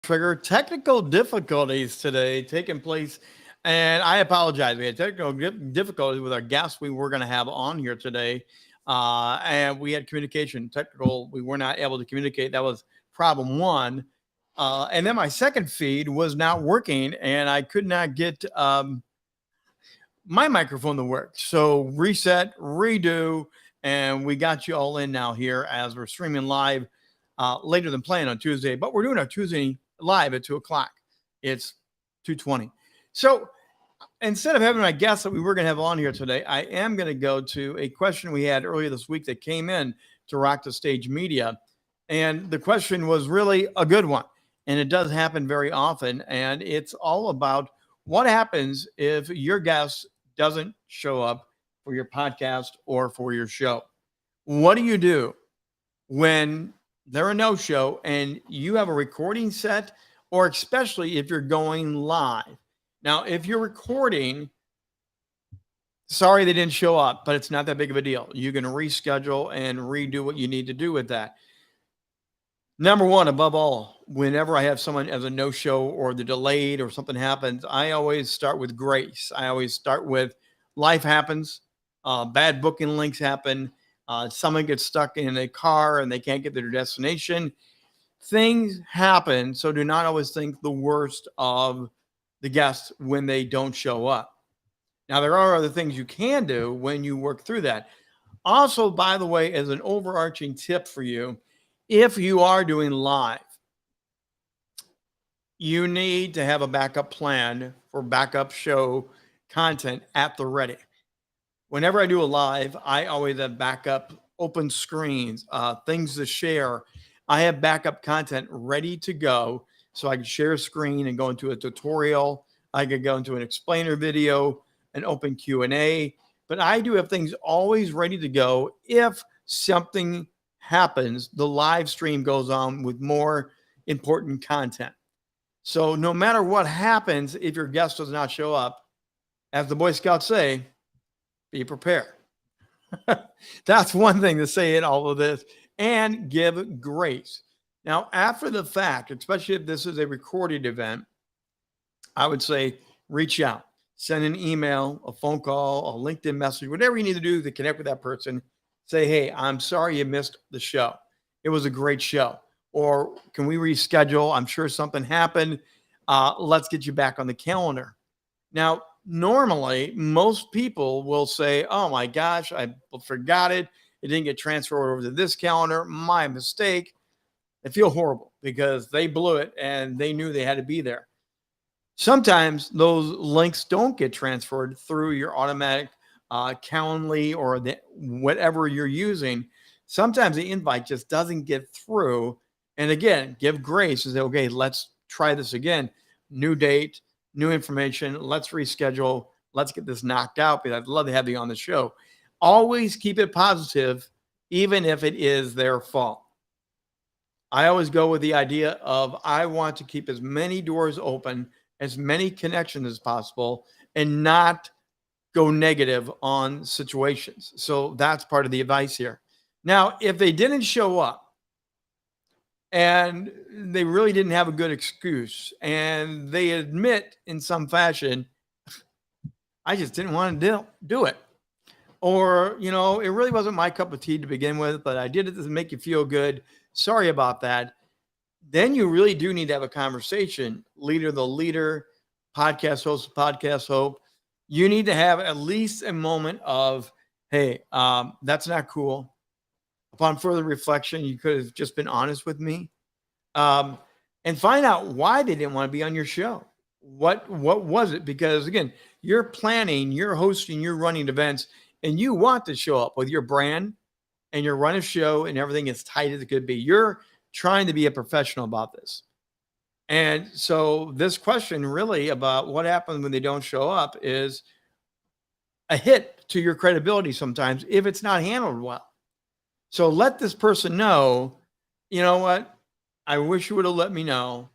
Trigger technical difficulties today taking place, and I apologize. We had technical difficulties with our guest we were going to have on here today, and we had communication technical. We were not able to communicate. That was problem one, and then my second feed was not working, and I could not get my microphone to work. So reset, redo, and we got you all in now here as we're streaming live later than planned on Tuesday. But we're doing our Tuesday live at 2 o'clock. It's 2:20. So instead of having my guests that we were going to have on here today, I am going to go to a question we had earlier this week that came in to Rock the Stage Media. And the question was really a good one. And it does happen very often. And it's all about what happens if your guest doesn't show up for your podcast or for your show. What do you do when they're a no-show and you have a recording set, or especially if you're going live? Now, if you're recording, sorry they didn't show up, but it's not that big of a deal. You can reschedule and redo what you need to do with that. Number one, above all, whenever I have someone as a no-show or the delayed or something happens, I always start with grace. I always start with life happens, bad booking links happen, someone gets stuck in a car and they can't get to their destination. Things happen, so do not always think the worst of the guests when they don't show up. Now, there are other things you can do when you work through that. Also, by the way, as an overarching tip for you, if you are doing live, you need to have a backup plan for backup show content at the ready. Whenever I do a live, I always have backup open screens, things to share. I have backup content ready to go so I can share a screen and go into a tutorial. I could go into an explainer video, an open Q&A, but I do have things always ready to go if something happens, the live stream goes on with more important content. So no matter what happens, if your guest does not show up, as the Boy Scouts say, be prepared. That's one thing to say in all of this, and give grace. Now, after the fact, especially if this is a recorded event, I would say reach out, send an email, a phone call, a LinkedIn message, whatever you need to do to connect with that person. Say, hey, I'm sorry you missed the show. It was a great show. Or can we reschedule? I'm sure something happened. Let's get you back on the calendar. Now, normally, most people will say, oh my gosh, I forgot it. It didn't get transferred over to this calendar. My mistake. They feel horrible because they blew it and they knew they had to be there. Sometimes those links don't get transferred through your automatic Calendly or whatever you're using. Sometimes the invite just doesn't get through. And again, give grace and say, okay, let's try this again. New date, new information. Let's reschedule. Let's get this knocked out because I'd love to have you on the show. Always keep it positive, even if it is their fault. I always go with the idea of I want to keep as many doors open, as many connections as possible, and not go negative on situations. So that's part of the advice here. Now, if they didn't show up and they really didn't have a good excuse and they admit in some fashion, I just didn't want to do it. Or, it really wasn't my cup of tea to begin with, but I did it to make you feel good. Sorry about that. Then you really do need to have a conversation. Leader, the leader, podcast host, podcast host. You need to have at least a moment of, hey, that's not cool. Upon further reflection, you could have just been honest with me, and find out why they didn't want to be on your show. What was it? Because again, you're planning, you're hosting, you're running events, and you want to show up with your brand and you're running a show and everything as tight as it could be. You're trying to be a professional about this. And so this question really about what happens when they don't show up is a hit to your credibility sometimes if it's not handled well. So let this person know, you know what? I wish you would have let me know.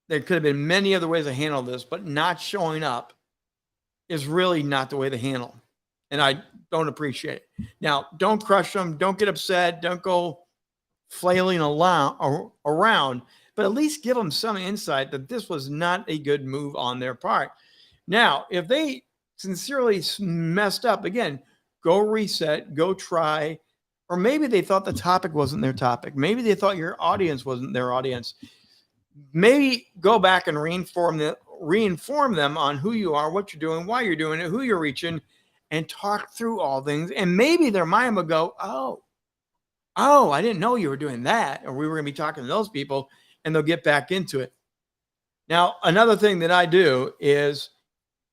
There could have been many other ways to handle this, but not showing up is really not the way to handle. And I don't appreciate it. Now, don't crush them. Don't get upset. Don't go flailing around. but at least give them some insight that this was not a good move on their part. Now, if they sincerely messed up, again, go reset, go try, or maybe they thought the topic wasn't their topic. Maybe they thought your audience wasn't their audience. Maybe go back and reinform them on who you are, what you're doing, why you're doing it, who you're reaching, and talk through all things. And maybe their mind will go, oh, I didn't know you were doing that, or we were going to be talking to those people, and they'll get back into it. Now, another thing that I do is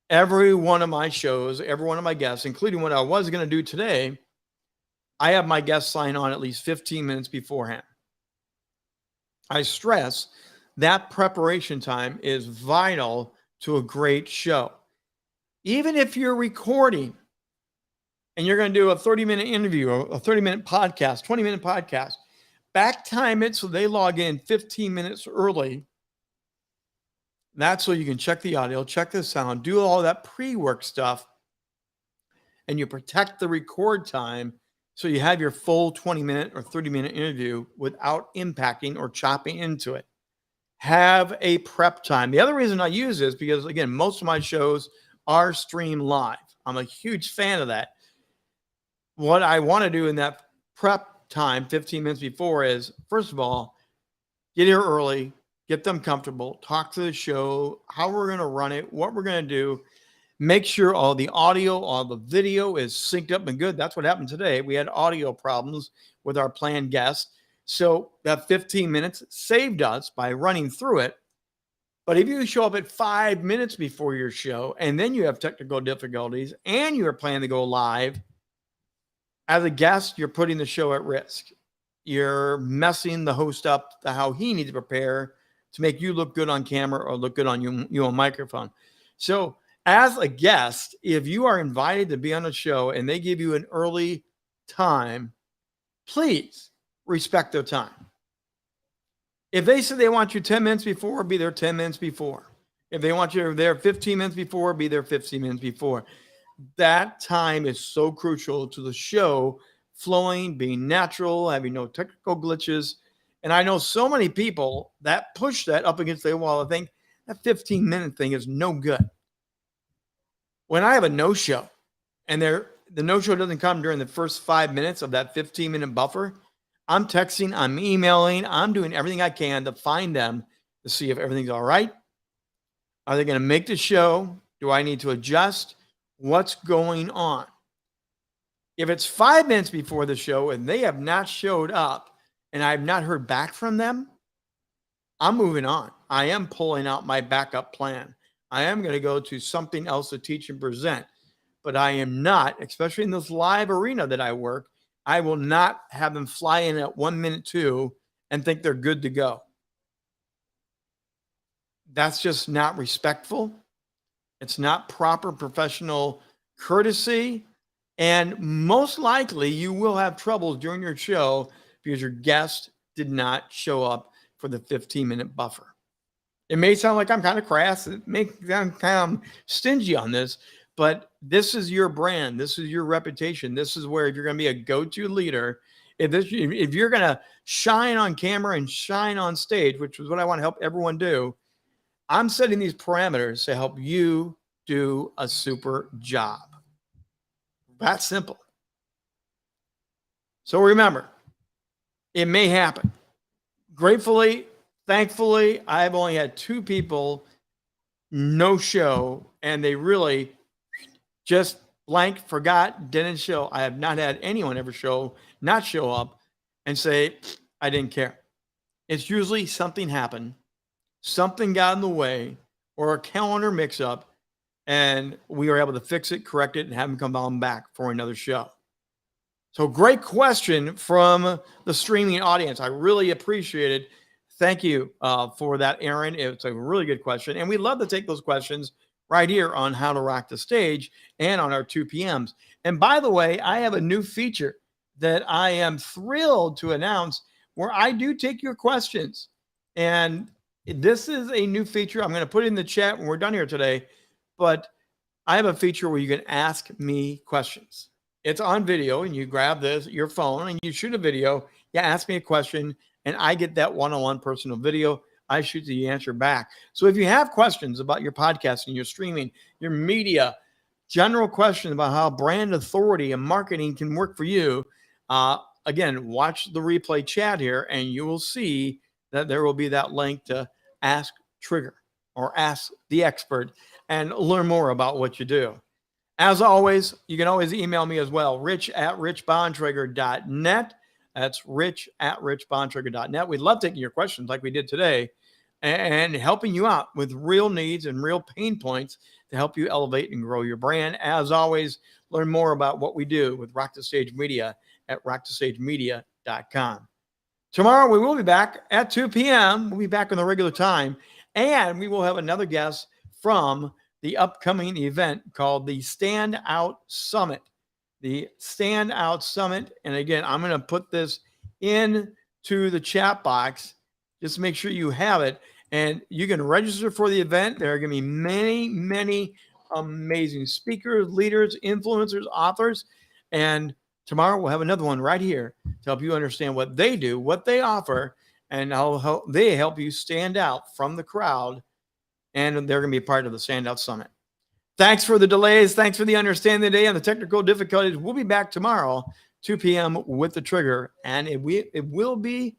every one of my shows, every one of my guests, including what I was going to do today, I have my guests sign on at least 15 minutes beforehand. I stress that preparation time is vital to a great show. Even if you're recording and you're going to do a 30-minute interview or a 30-minute podcast, 20-minute podcast, back time it so they log in 15 minutes early. That's so you can check the audio, check the sound, do all that pre-work stuff, and you protect the record time so you have your full 20-minute or 30-minute interview without impacting or chopping into it. Have a prep time. The other reason I use this because, again, most of my shows are streamed live. I'm a huge fan of that. What I want to do in that prep time, 15 minutes before, is, first of all, get here early, get them comfortable, talk to the show, how we're going to run it, what we're going to do. Make sure all the audio, all the video is synced up and good. That's what happened today. We had audio problems with our planned guest. So that 15 minutes saved us by running through it. But if you show up at 5 minutes before your show and then you have technical difficulties and you are planning to go live, as a guest, you're putting the show at risk. You're messing the host up to how he needs to prepare to make you look good on camera or look good on you on microphone. So as a guest, if you are invited to be on a show and they give you an early time, please respect their time. If they say they want you 10 minutes before, be there 10 minutes before. If they want you there 15 minutes before, be there 15 minutes before. That time is so crucial to the show flowing, being natural, having no technical glitches. And I know so many people that push that up against the wall. I think that 15-minute thing is no good. When I have a no-show and the no-show doesn't come during the first 5 minutes of that 15-minute buffer, I'm texting, I'm emailing, I'm doing everything I can to find them to see if everything's all right. Are they going to make the show? Do I need to adjust? What's going on? If it's 5 minutes before the show and they have not showed up and I have not heard back from them, I'm moving on. I am pulling out my backup plan. I am going to go to something else to teach and present. But I am not, especially in this live arena that I work, I will not have them fly in at 1 minute 2 and think they're good to go. That's just not respectful. It's not proper professional courtesy. And most likely you will have trouble during your show because your guest did not show up for the 15-minute buffer. It may sound like I'm kind of crass. It may sound kind of stingy on this, but this is your brand. This is your reputation. This is where if you're going to be a go-to leader, if you're going to shine on camera and shine on stage, which is what I want to help everyone do, I'm setting these parameters to help you do a super job. That's simple. So remember, it may happen. Gratefully, thankfully, I've only had 2 people no show, and they really just blank, forgot, didn't show. I have not had anyone ever not show up and say, I didn't care. It's usually something happened, something got in the way, or a calendar mix-up, and we were able to fix it, correct it, and have them come on back for another show. So great question from the streaming audience. I really appreciate it. Thank you for that, Aaron. It's a really good question. And we love to take those questions right here on How to Rock the Stage and on our 2 p.m.s. And by the way, I have a new feature that I am thrilled to announce where I do take your questions. And this is a new feature. I'm going to put it in the chat when we're done here today. But I have a feature where you can ask me questions. It's on video, and you grab your phone, and you shoot a video. You ask me a question, and I get that one-on-one personal video. I shoot the answer back. So if you have questions about your podcasting, your streaming, your media, general questions about how brand authority and marketing can work for you, again, watch the replay chat here and you will see that there will be that link to Ask Trigger or Ask the Expert and learn more about what you do. As always, you can always email me as well, rich@richbontrager.net. That's rich@richbontrager.net. We'd love taking your questions like we did today and helping you out with real needs and real pain points to help you elevate and grow your brand. As always, learn more about what we do with Rock the Stage Media at rockthestagemedia.com. Tomorrow, we will be back at 2 p.m. We'll be back on the regular time, and we will have another guest from the upcoming event called the Stand Out Summit. The Stand Out Summit. And again, I'm going to put this into the chat box. Just make sure you have it. And you can register for the event. There are going to be many, many amazing speakers, leaders, influencers, authors. And tomorrow we'll have another one right here to help you understand what they do, what they offer, and how they help you stand out from the crowd. And they're going to be a part of the Standout Summit. Thanks for the delays. Thanks for the understanding today and the technical difficulties. We'll be back tomorrow, 2 p.m. with the Trigger. And it will be